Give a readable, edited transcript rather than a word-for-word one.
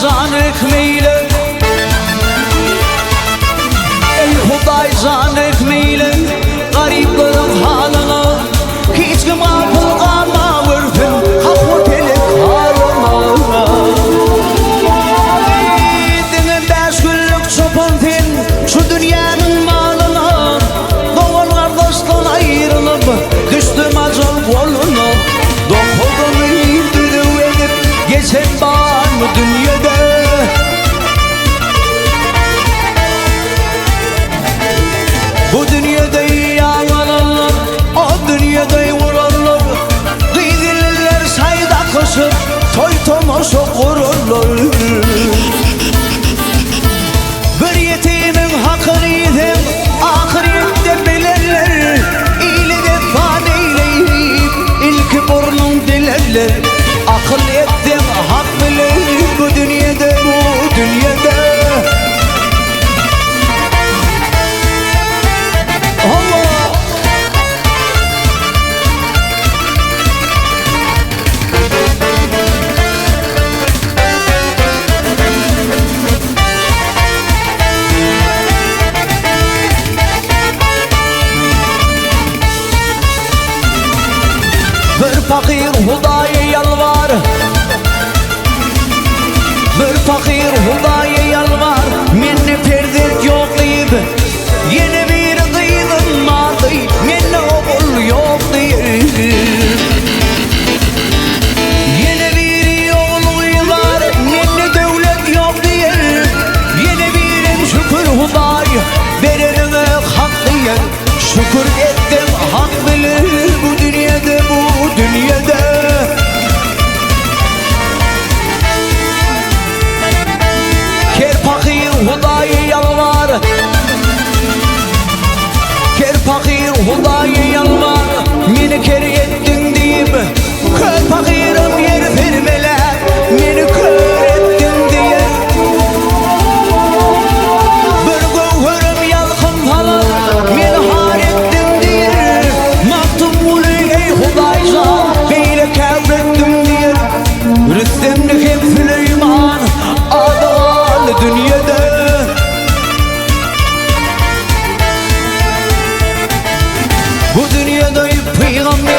canık meyle, ey Huday canık meyle, gariplerin halına hiç kim kapılgama vurfun kapı telek halına. Dinin 5 günlük çopantin şu dünyanın malına, doğan kardeşten ayrılıp düştüm acıl koluna. Dokudum indiriv edip geçen var mı dünyada? Bu dünyada yalanlar, o dünyada vururlar, kıydırırlar sayda koşup toy tomoşu kururlar. Bir yetimin hakkını yedim, ahirette bilirler, iyiliğe fan eyleyip ilk burnun dilerler. Akıl ettim hak bilir bu dünyada, bu dünyada. Allah! Bir fakir Hudaya yalvar, bir fakir Hudaya yalvar, meni perdet yok deyip yeni bir kıydım var deyip meni oğul yok deyip yeni bir oğul var, meni devlet yok deyip yeni bir şükür Huday verene hak diyen şükür ettim hak bilir bu dünyada, bu dünyada. Ker fakir Hudaya yalvar, ker fakir Hudaya yalvar, meni ker ettin deyip kör fakirim yer vermeler, meni kör ettin diye. Bir gövherim yalkın falan meni har ettin diye. Maktum ulu ey Hudaycan beyle kevrettim diye. Rüstemlik hem Süleyman adal dünyada. Bu dünyada peygamber